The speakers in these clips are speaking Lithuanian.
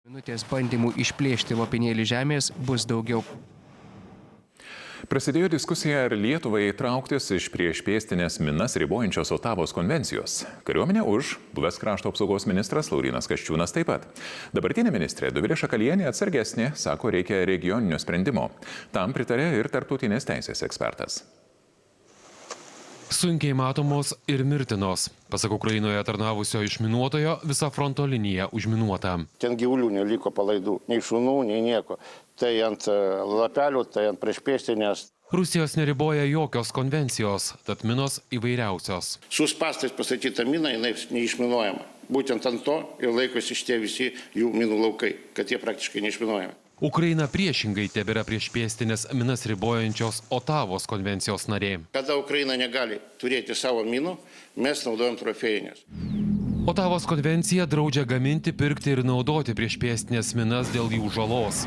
Minutės bandymų išplėšti lopinėlį žemės bus daugiau. Prasidėjo diskusija, ar Lietuvai trauktis iš priešpėstinės minas ribojančios Otavos konvencijos. Kariuomenė už, buvęs krašto apsaugos ministras Laurynas Kasčiūnas taip pat. Dabartinė ministrė Dovilė Šakalienė atsargesnė, sako, reikia regioninio sprendimo. Tam pritarė ir tarptautinės teisės ekspertas. Sunkiai matomos ir mirtinos. Pasak Ukrainoje tarnavusio išminuotojo, visa fronto linija užminuota. Ten gyvulių neliko palaidų, nei šunų, nei nieko. Tai ant lapelių, tai ant priešpėstinės. Rusijos neriboja jokios konvencijos, tad minos įvairiausios. Su spąstais pastatyta mina, jinai neišminuojama. Būtent ant to ir laikosi šitie visi jų minų laukai, kad jie praktiškai neišminuojami. Ukraina priešingai tebėra priešpėstinės minas ribojančios Otavos konvencijos narė. Kada Ukraina negali turėti savo minų, mes naudojam trofėjinės. Otavos konvencija draudžia gaminti, pirkti ir naudoti priešpėstinės minas dėl jų žalos.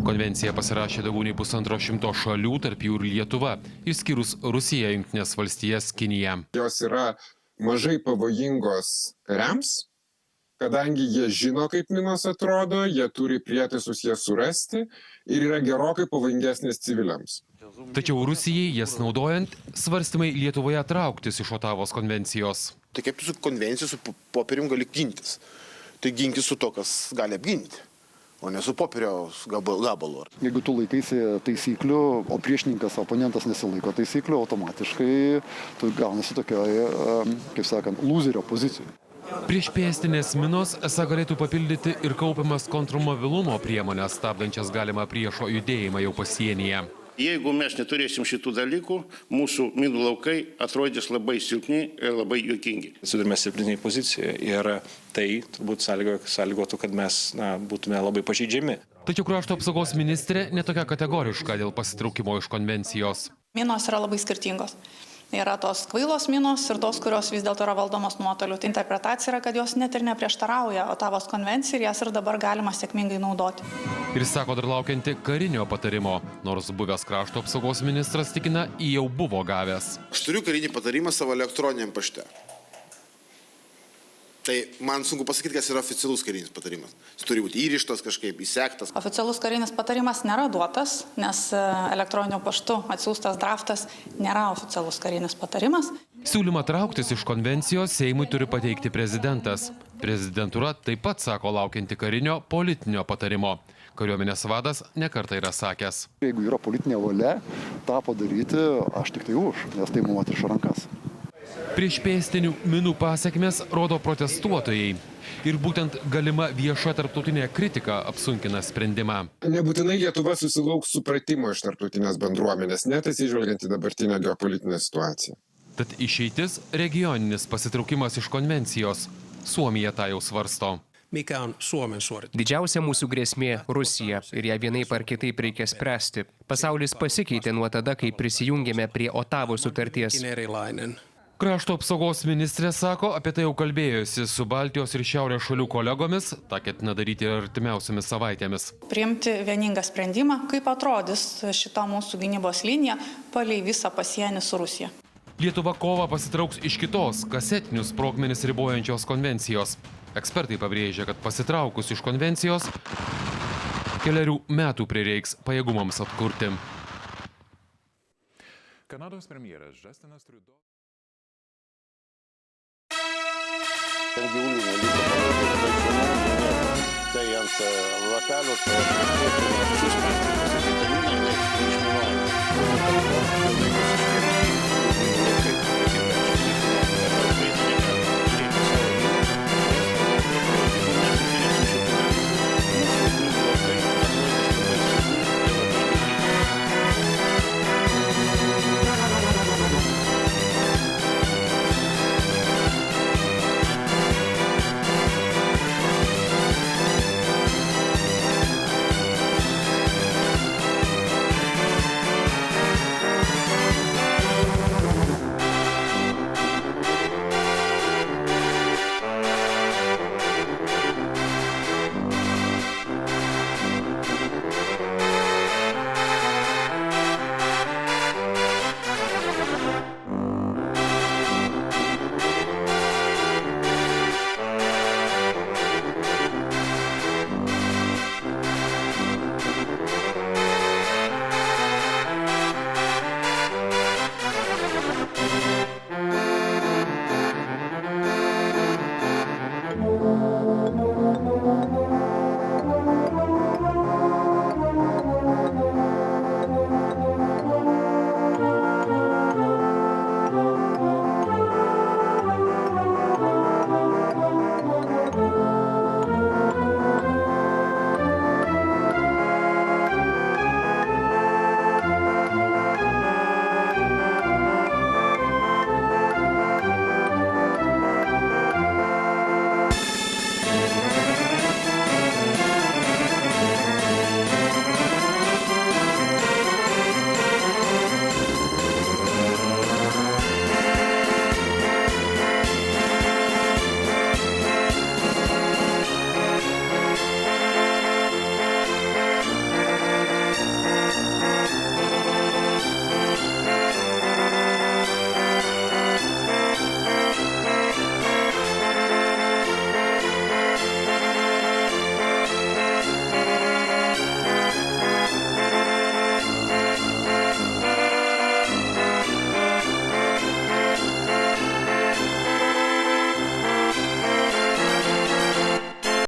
Konvenciją pasirašė daugiau nei 150 šalių, tarp jų ir Lietuva, išskyrus Rusiją, Jungtines valstijas, Kiniją. Jos yra mažai pavojingos kariams, kadangi jie žino, kaip minos atrodo, jie turi prietaisus jas surasti ir yra gerokai pavojingesnės civiliams. Tačiau Rusijai jas naudojant, svarstymai Lietuvoje trauktis iš Otavos konvencijos. Tai kaip su konvencija, su popierium gali gintis. Tai ginkis su to, kas gali apginti, o ne su popieriaus gabalu. Jeigu tu laikaisi taisyklių, o priešininkas, oponentas nesilaiko taisyklių, automatiškai tu gaunasi tokioje, kaip sakant, lūzerio pozicijoje. Priešpėstinės minos esą galėtų papildyti ir kaupiamas kontrmobilumo priemonės, stabdančias galimą priešo judėjimą jau pasienyje. Jeigu mes neturėsim šitų dalykų, mūsų minų laukai atrodys labai silpni ir labai juokingi. Atsidurime silpniniai pozicijoje ir tai turbūt sąlygotų, kad mes būtume labai pažeidžiami. Tačiau krašto apsaugos ministrė netokia kategoriška dėl pasitraukimo iš konvencijos. Minos yra labai skirtingos. Yra tos kvailos minos ir tos, kurios vis dėlto yra valdomos nuotoliu. Tai interpretacija yra, kad jos net ir neprieštarauja Otavos konvencijai ir jas ir dabar galima sėkmingai naudoti. Ir sako dar laukianti karinio patarimo, nors buvęs krašto apsaugos ministras tikina, jau buvo gavęs. Aš turiu karinį patarimą savo elektroniniam pašte. Tai man sunku pasakyti, kas yra oficialus karinis patarimas. Jis turi būti įrištas kažkaip, įsektas. Oficialus karinis patarimas nėra duotas, nes elektroniniu paštu atsiųstas draftas nėra oficialus karinis patarimas. Siūlymą trauktis iš konvencijos Seimui turi pateikti prezidentas. Prezidentūra taip pat sako laukianti karinio politinio patarimo. Kariuomenės vadas nekartą yra sakęs. Jeigu yra politinė valia tą padaryti, aš tik tai už, nes tai mums atriša rankas. Priešpėstinių minų pasekmes rodo protestuotojai. Ir būtent galima vieša tarptautinė kritika apsunkina sprendimą. Nebūtinai Lietuva susilauks supratimo iš tarptautinės bendruomenės, net atsižvelgiant į dabartinę geopolitinę situaciją. Tad išeitis regioninis pasitraukimas iš konvencijos. Suomija tą jau svarsto. Mikä on Suomen suoritus? Didžiausia mūsų grėsmė – Rusija, ir ją vienaip ar kitaip reikia spręsti. Pasaulis pasikeitė nuo tada, kai prisijungėme prie Otavos sutarties. Krašto apsaugos ministrė sako, apie tai jau kalbėjosi su Baltijos ir Šiaurės šalių kolegomis, tą ketina daryti artimiausiamis savaitėmis. Priimti vieningą sprendimą, kaip atrodys šita mūsų gynybos linija palei visą pasienį su Rusija. Lietuva kovą pasitrauks iš kitos, kasetinius sprogmenis ribojančios konvencijos. Ekspertai pabrėžia, kad pasitraukus iš konvencijos, kelerių metų prireiks pajėgumams atkurti. Kanados premjeras Justinas Trudeau. Ten gyvulių